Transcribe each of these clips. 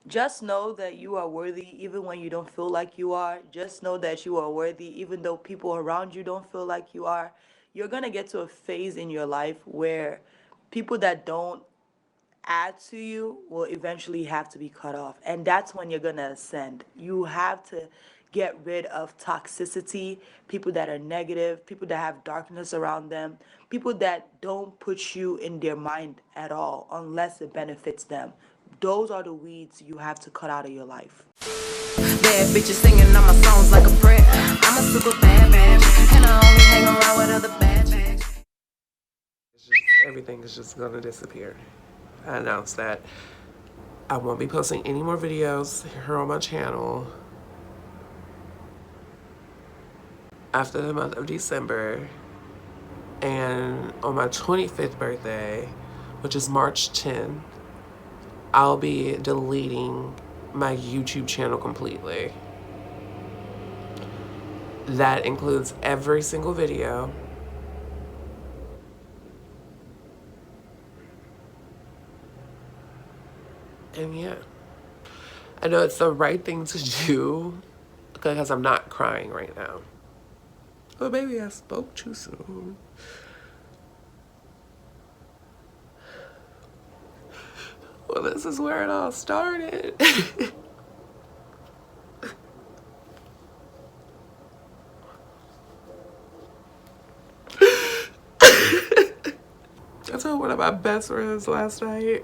Just know that you are worthy even when you don't feel like you are. Just know that you are worthy even though people around you don't feel like you are. You're going to get to a phase in your life where people that don't add to you will eventually have to be cut off. And that's when you're going to ascend. You have to get rid of toxicity, people that are negative, people that have darkness around them, people that don't put you in their mind at all unless it benefits them. Those are the weeds you have to cut out of your life. Bad bitches singing on my songs like a prayer. I'm a super bad bitch, and I only hang around with other bad bitches. Everything is just gonna disappear. I announced that I won't be posting any more videos here on my channel after the month of December. And on my 25th birthday, which is March 10th, I'll be deleting my YouTube channel completely. That includes every single video. And yeah, I know it's the right thing to do because I'm not crying right now. Oh, baby, I spoke too soon. Well, this is where it all started. I told one of my best friends last night.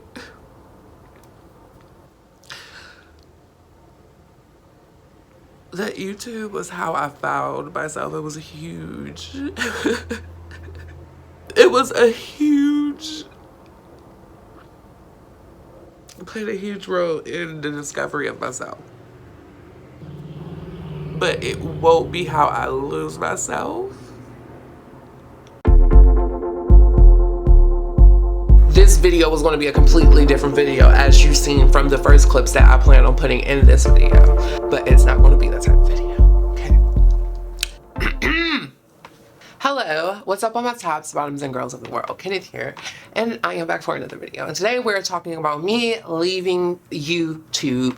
That YouTube was how I found myself. It was huge. It was a huge, it played a huge role in the discovery of myself. But it won't be how I lose myself. This video was going to be a completely different video, as you've seen from the first clips that I plan on putting in this video. But it's not going to be that type of video, okay? Hello, what's up on my tops, bottoms, and girls of the world? Kenneth here, and I am back for another video. And today we're talking about me leaving YouTube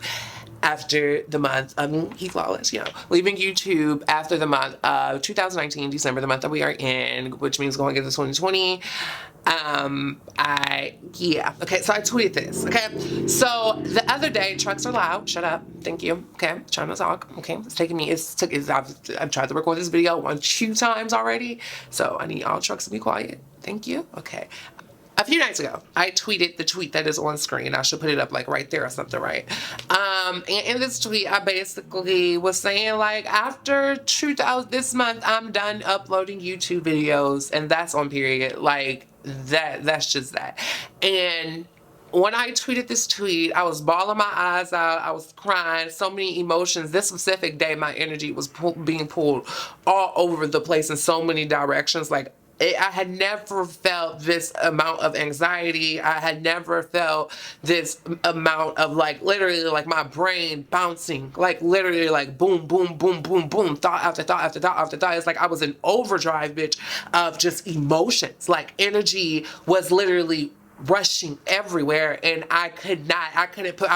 after the month of Heflawless, leaving YouTube after the month of 2019, December, the month that we are in, which means going into 2020. Okay, so I tweeted this, okay? So the other day, trucks are loud, shut up, thank you, okay? Trying to talk, okay? I've tried to record this video 2 times already, so I need all trucks to be quiet, thank you, okay. A few nights ago, I tweeted the tweet that is on screen. I should put it up like right there or something, right? And in this tweet, I basically was saying like, after this month, I'm done uploading YouTube videos, and that's on period. Like that's just that. And when I tweeted this tweet, I was bawling my eyes out. I was crying, so many emotions. This specific day, my energy was being pulled all over the place in so many directions. Like, I had never felt this amount of anxiety. I had never felt this amount of like literally like my brain bouncing, like literally like boom, boom, boom, boom, boom, thought after thought after thought after thought. It's like I was in overdrive, bitch, of just emotions. Like energy was literally rushing everywhere, and I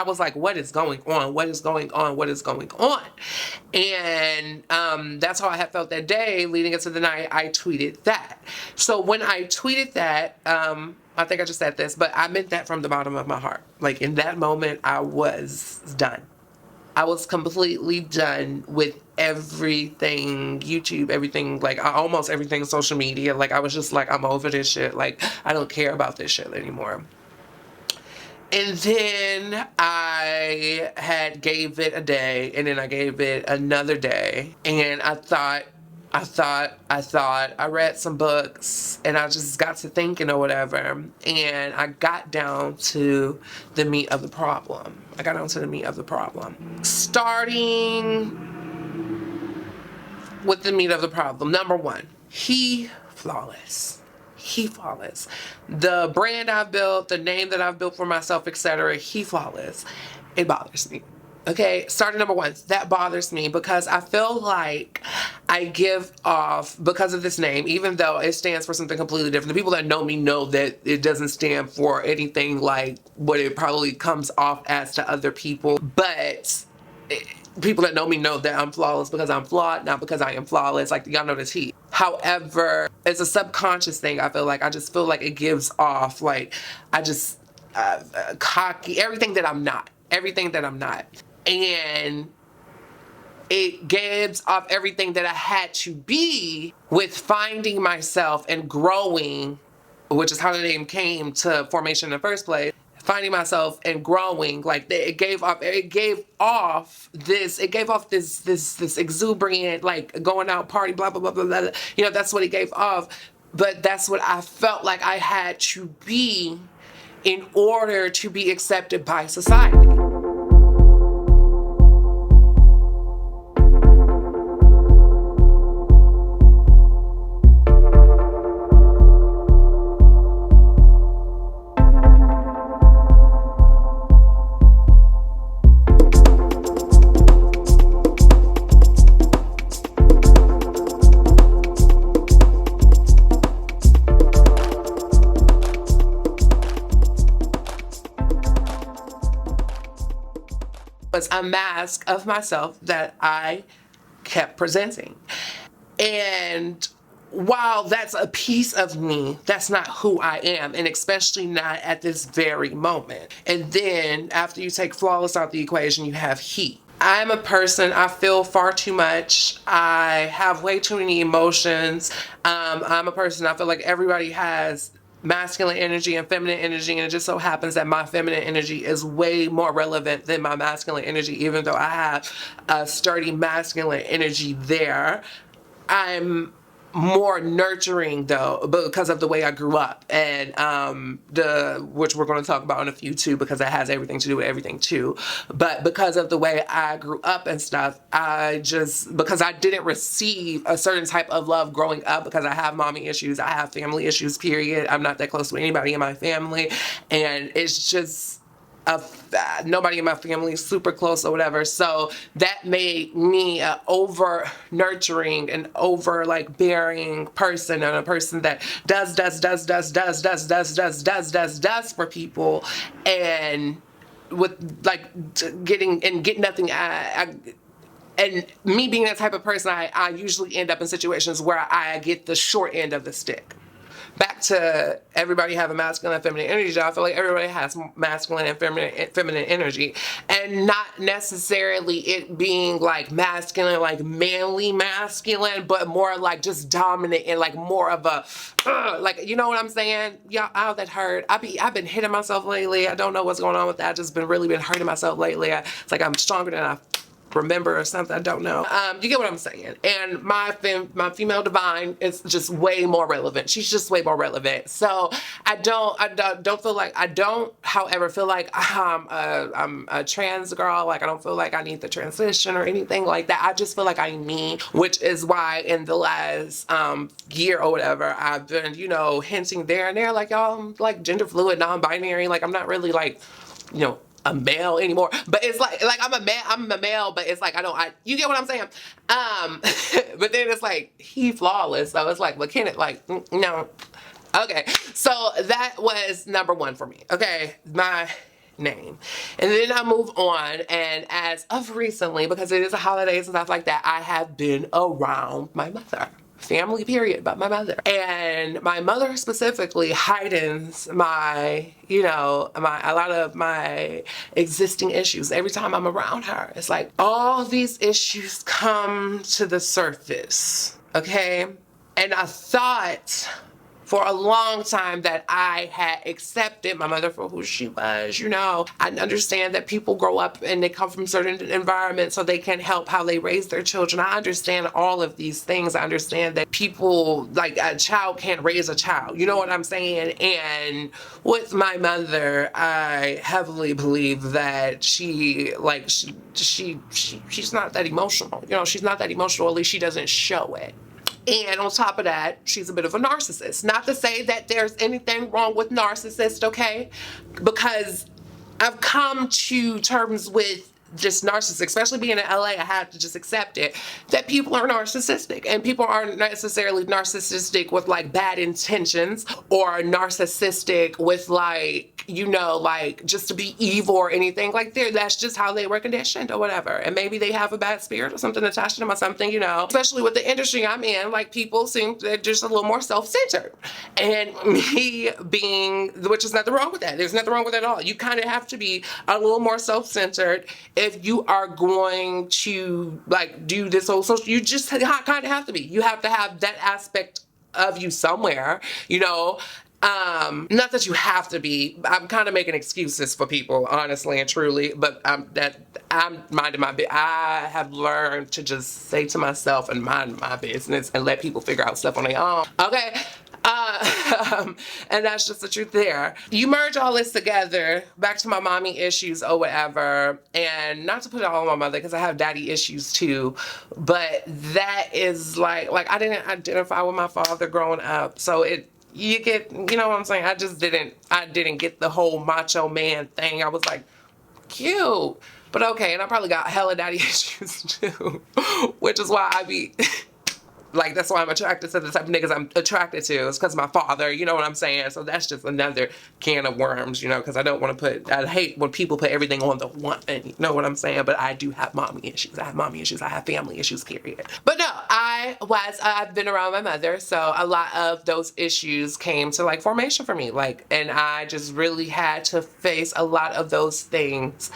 was like, what is going on? What is going on? What is going on? And that's how I had felt that day leading into the night. I tweeted that. So when I tweeted that, I think I just said this, but I meant that from the bottom of my heart. Like in that moment, I was done. I was completely done with everything YouTube, everything, like almost everything social media. Like I was just like, I'm over this shit. Like I don't care about this shit anymore. And then I had gave it a day, and then I gave it another day, and I read some books, and I just got to thinking or whatever, and I got down to the meat of the problem. Starting with the meat of the problem. Number 1, Heflawless. Heflawless. The brand I've built, the name that I've built for myself, etc. Heflawless. It bothers me. Okay, starting number 1, that bothers me because I feel like I give off, because of this name, even though it stands for something completely different, the people that know me know that it doesn't stand for anything like what it probably comes off as to other people. But people that know me know that I'm flawless because I'm flawed, not because I am flawless. Like, y'all know the T. However, it's a subconscious thing. I feel like I just feel like it gives off, like, I just cocky, everything that I'm not. And it gives off everything that I had to be with finding myself and growing, which is how the name came to formation in the first place. Finding myself and growing, like it gave off this exuberant, like going out party, blah blah blah blah blah. You know, that's what it gave off. But that's what I felt like I had to be in order to be accepted by society. Was a mask of myself that I kept presenting. And while that's a piece of me, that's not who I am, and especially not at this very moment. And then after you take flawless out the equation, you have he. I'm a person, I feel far too much. I have way too many emotions. I'm a person, I feel like everybody has masculine energy and feminine energy, and it just so happens that my feminine energy is way more relevant than my masculine energy, even though I have a sturdy masculine energy there. I'm more nurturing though because of the way I grew up, and which we're going to talk about in a few too, because it has everything to do with everything too. But because of the way I grew up and stuff, because I didn't receive a certain type of love growing up, because I have mommy issues, I have family issues, period. I'm not that close to anybody in my family, and it's just nobody in my family is super close or whatever. So that made me an over nurturing and over like bearing person, and a person that does for people, and with like get nothing. And me being that type of person, I usually end up in situations where I get the short end of the stick. Back to everybody having masculine and feminine energy, I feel like everybody has masculine and feminine energy, and not necessarily it being like masculine, like manly masculine, but more like just dominant and like more of a like, you know what I'm saying? Y'all, all that hurt. I've been hitting myself lately. I don't know what's going on with that. I just been hurting myself lately. It's like I'm stronger than I remember or something. I don't know. You get what I'm saying? And my female divine is just way more relevant. She's just way more relevant. So I don't feel like however, feel like I'm a trans girl. Like I don't feel like I need the transition or anything like that. I just feel like I'm me, which is why in the last year or whatever, I've been, hinting there and there, like, y'all, I'm like gender fluid, non-binary. Like I'm not really like, a male anymore, but it's like I'm a male, but it's like you get what I'm saying? But then it's like he flawless, so it's like, well, Kenneth, like, no. Okay, so that was number one for me. Okay, my name. And then I move on, and as of recently, because it is the holidays and stuff like that, I have been around my mother. Family period, but my mother. And my mother specifically heightens my, a lot of my existing issues. Every time I'm around her, it's like all these issues come to the surface, okay? And I thought for a long time that I had accepted my mother for who she was, I understand that people grow up and they come from certain environments, so they can help how they raise their children. I understand all of these things. I understand that people, like a child can't raise a child. You know what I'm saying? And with my mother, I heavily believe that she's not that emotional. She's not that emotional, at least she doesn't show it. And on top of that, she's a bit of a narcissist. Not to say that there's anything wrong with narcissists, okay? Because I've come to terms with just narcissistic, especially being in LA, I had to just accept it, that people are narcissistic, and people aren't necessarily narcissistic with like bad intentions or narcissistic with like, you know, like just to be evil or anything like that. That's just how they were conditioned or whatever. And maybe they have a bad spirit or something attached to them or something, you know, especially with the industry I'm in, like people seem they're just a little more self-centered. And me being, which is nothing wrong with that. There's nothing wrong with it at all. You kind of have to be a little more self-centered if you are going to like do this whole social, you just kind of have to be. You have to have that aspect of you somewhere, you know. Not that you have to be. I'm kind of making excuses for people, honestly and truly, but I'm minding my business. I have learned to just say to myself and mind my business and let people figure out stuff on their own. Okay. And that's just the truth there. You merge all this together, back to my mommy issues or whatever, and not to put it all on my mother because I have daddy issues too, but that is like I didn't identify with my father growing up, so you get, you know what I'm saying? I didn't get the whole macho man thing. I was like, cute, but okay, and I probably got hella daddy issues too, which is why I be... Like, that's why I'm attracted to the type of niggas I'm attracted to. It's because of my father, you know what I'm saying? So that's just another can of worms, you know, because I don't want to I hate when people put everything on the one thing, you know what I'm saying? But I do have mommy issues. I have mommy issues. I have family issues, period. But no, I've been around my mother, so a lot of those issues came to, like, formation for me. Like, and I just really had to face a lot of those things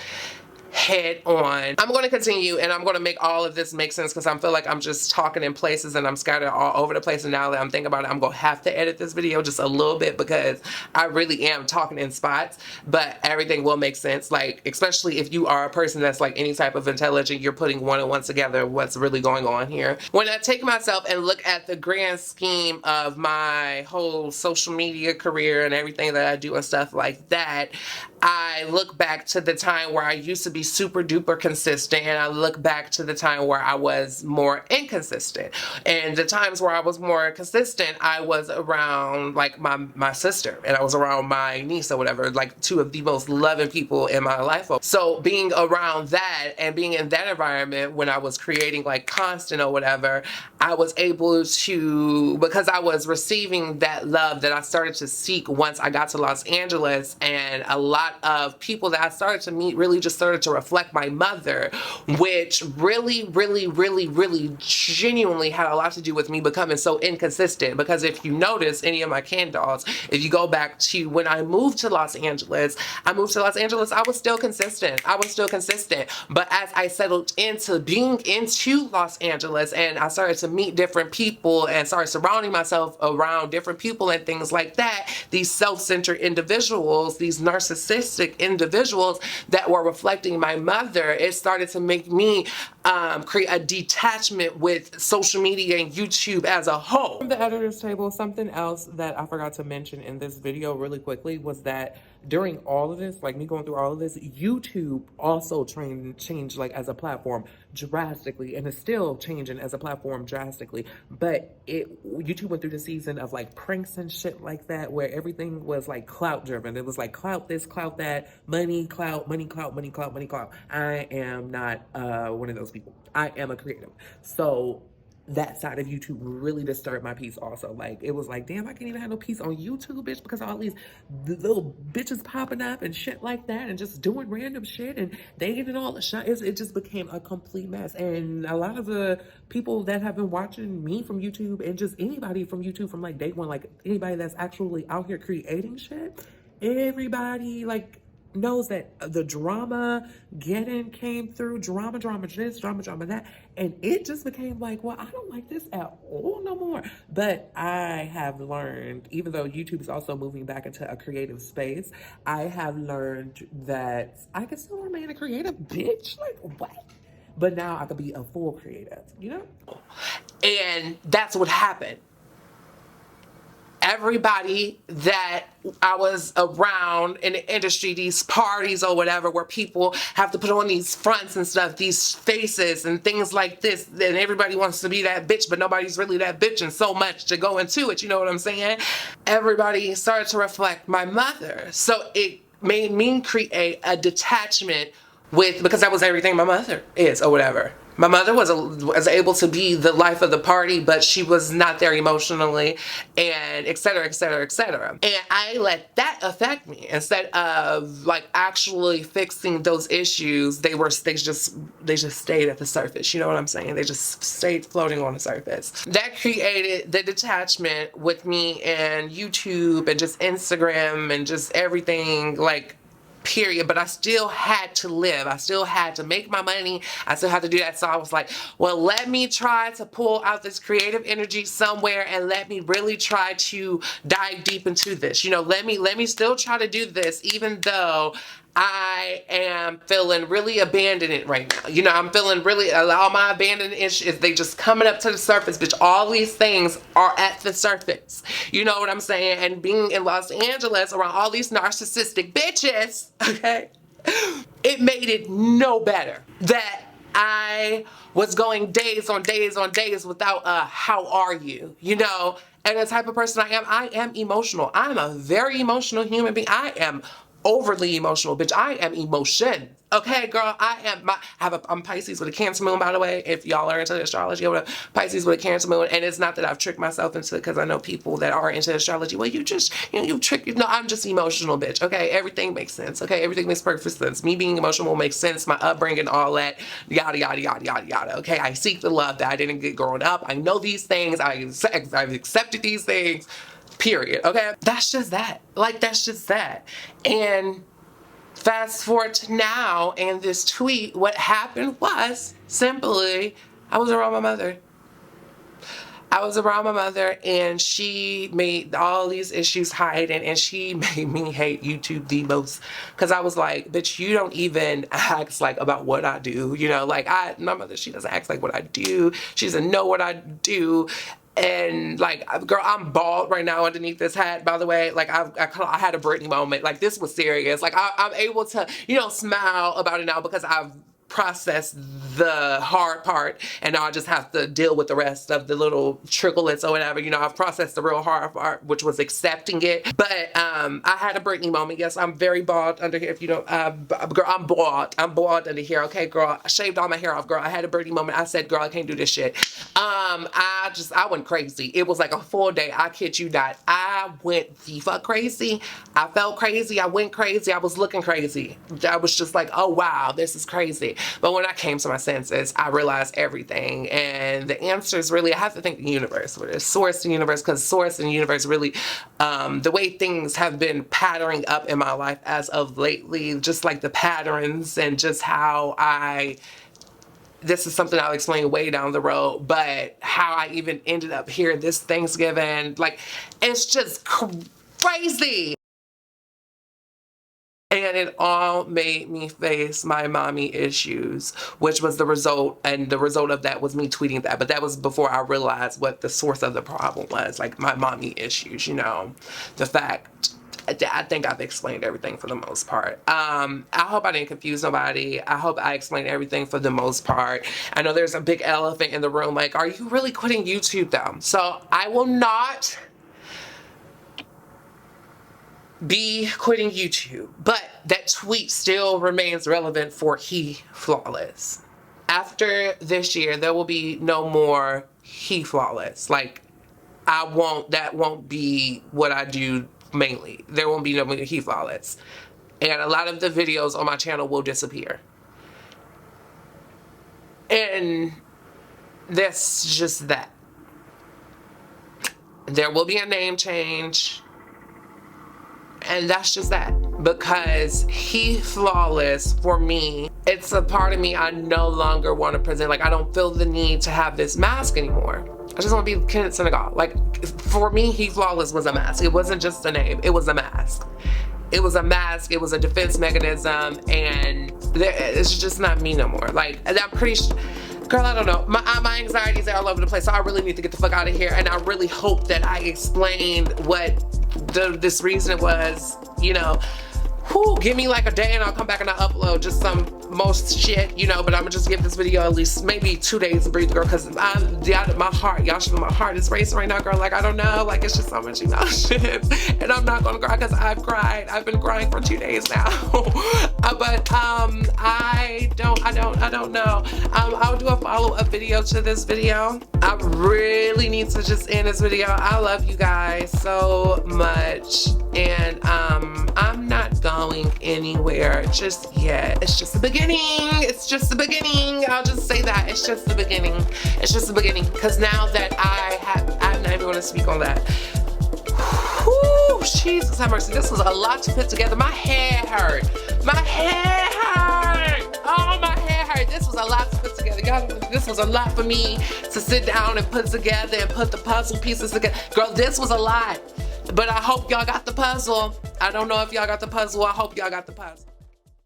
head on. I'm going to continue and I'm going to make all of this make sense because I feel like I'm just talking in places and I'm scattered all over the place, and now that I'm thinking about it, I'm going to have to edit this video just a little bit because I really am talking in spots, but everything will make sense. Like, especially if you are a person that's like any type of intelligent, you're putting one and one together, what's really going on here. When I take myself and look at the grand scheme of my whole social media career and everything that I do and stuff like that, I look back to the time where I used to be super duper consistent, and I look back to the time where I was more inconsistent. And the times where I was more consistent, I was around like my sister, and I was around my niece or whatever, like two of the most loving people in my life. So being around that and being in that environment when I was creating like constant or whatever, I was able to, because I was receiving that love that I started to seek once I got to Los Angeles, and a lot of people that I started to meet really just started to reflect my mother, which really genuinely had a lot to do with me becoming so inconsistent. Because if you notice any of my KenDolls, if you go back to when I moved to Los Angeles, I was still consistent. But as I settled into being into Los Angeles and I started to meet different people and started surrounding myself around different people and things like that, these self-centered individuals, these narcissistic individuals that were reflecting my mother, it started to make me create a detachment with social media and YouTube as a whole. From the editor's table, something else that I forgot to mention in this video really quickly was that during all of this, like me going through all of this, YouTube also changed like as a platform drastically, and it's still changing as a platform drastically. But YouTube went through the season of like pranks and shit like that, where everything was like clout driven. It was like clout this, clout that, money, clout, money, clout, money, clout, money, clout. I am not one of those people. I am a creative. So that side of YouTube really disturbed my peace also. Like, it was like, damn, I can't even have no peace on YouTube, bitch, because all these little bitches popping up and shit like that and just doing random shit and they getting all the shit. It just became a complete mess. And a lot of the people that have been watching me from YouTube and just anybody from YouTube from like day one, like anybody that's actually out here creating shit, everybody like knows that the drama came through, drama this, drama that, and it just became like, well, I don't like this at all no more. But I have learned, even though YouTube is also moving back into a creative space, I have learned that I can still remain a creative bitch. Like, what? But now I could be a full creative, you know? And that's what happened. Everybody that I was around in the industry, these parties or whatever, where people have to put on these fronts and stuff, these faces and things like this, and everybody wants to be that bitch, but nobody's really that bitch, and so much to go into it, you know what I'm saying? Everybody started to reflect my mother. So it made me create a detachment because that was everything my mother is or whatever. My mother was able to be the life of the party, but she was not there emotionally, and et cetera, et cetera, et cetera. And I let that affect me instead of like actually fixing those issues. They just stayed at the surface. You know what I'm saying? They just stayed floating on the surface. That created the detachment with me and YouTube and just Instagram and just everything, like, period. But I still had to live. I still had to make my money. I still had to do that. So I was like, well, let me try to pull out this creative energy somewhere and let me really try to dive deep into this. You know, let me still try to do this, even though I am feeling really abandoned right now. You know, I'm feeling really, all my abandoned issues, they just coming up to the surface, bitch. All these things are at the surface. You know what I'm saying? And being in Los Angeles around all these narcissistic bitches, okay, it made it no better that I was going days on days on days without a how are you, you know? And the type of person I am emotional. I'm a very emotional human being. I am overly emotional, bitch. I am emotion. Okay, girl, I'm Pisces with a Cancer moon, by the way, if y'all are into astrology or whatever. Pisces with a Cancer moon, and it's not that I've tricked myself into it, because I know people that are into astrology, well, you trick, no, I'm just emotional, bitch, okay? Everything makes sense, okay? Everything makes perfect sense. Me being emotional makes sense, my upbringing, all that, yada, yada, yada, yada, yada, okay? I seek the love that I didn't get growing up. I know these things. I've accepted these things, period, okay? That's just that. Like, that's just that. And fast forward to now, and this tweet, what happened was simply, I was around my mother. I was around my mother, and she made all these issues hiding, and she made me hate YouTube the most, because I was like, bitch, you don't even ask like about what I do, you know, like my mother, she doesn't ask like what I do, she doesn't know what I do. And like, girl, I'm bald right now underneath this hat, by the way. Like, I had a Britney moment. Like, this was serious. Like, I'm able to, you know, smile about it now because I've processed the hard part, and now I just have to deal with the rest of the little tricklets or whatever. You know, I've processed the real hard part, which was accepting it. But I had a Britney moment. Yes, I'm very bald under here. If you don't, girl, I'm bald. I'm bald under here. Okay, girl, I shaved all my hair off, girl. I had a Britney moment. I said, girl, I can't do this shit. I went crazy. It was like a full day. I kid you not. I went the fuck crazy. I felt crazy. I went crazy. I was looking crazy. I was just like, oh wow, this is crazy. But when I came to my senses, I realized everything. And the answer is really, I have to thank the universe, or the source, the universe, because source and the universe really, the way things have been patterning up in my life as of lately, just like the patterns and just how this is something I'll explain way down the road, but how I even ended up here this Thanksgiving, like, it's just crazy. And it all made me face my mommy issues, which was the result, and the result of that was me tweeting that. But that was before I realized what the source of the problem was, like my mommy issues, you know, the fact. I think I've explained everything for the most part. I hope I didn't confuse nobody. I hope I explained everything for the most part. I know there's a big elephant in the room, like, are you really quitting YouTube though? So I will not be quitting YouTube, but that tweet still remains relevant for He Flawless. After this year, there will be no more He Flawless. Like, that won't be what I do mainly. There won't be no more He Flawless. And a lot of the videos on my channel will disappear. And that's just that. There will be a name change. And that's just that. Because He Flawless, for me, it's a part of me I no longer want to present. Like, I don't feel the need to have this mask anymore. I just want to be Kenneth Senegal. Like, for me, He Flawless was a mask. It wasn't just a name. It was a mask. It was a mask. It was a defense mechanism. And it's just not me no more. Like, I'm pretty sure. Girl, I don't know. My anxieties are all over the place. So I really need to get the fuck out of here. And I really hope that I explained what this reason was, you know. whew, give me like a day and I'll come back and I'll upload just some most shit, you know, but I'm gonna just give this video at least maybe 2 days to breathe, girl, because my heart, y'all should know my heart is racing right now, girl. Like, I don't know, like, it's just so much emotion, and I'm not gonna cry because I've cried. I've been crying for 2 days now. But I don't know. I'll do a follow-up video to this video. I really need to just end this video. I love you guys so much, and I'm not going anywhere just yet. It's just the beginning. It's just the beginning. I'll just say that. It's just the beginning. It's just the beginning. Because now that I'm not even going to speak on that. Whew, Jesus have mercy. This was a lot to put together. My hair hurt. My hair hurt. Oh, my hair hurt. This was a lot to put together. Y'all, this was a lot for me to sit down and put together and put the puzzle pieces together. Girl, this was a lot. But I hope y'all got the puzzle. I don't know if y'all got the puzzle. I hope y'all got the puzzle.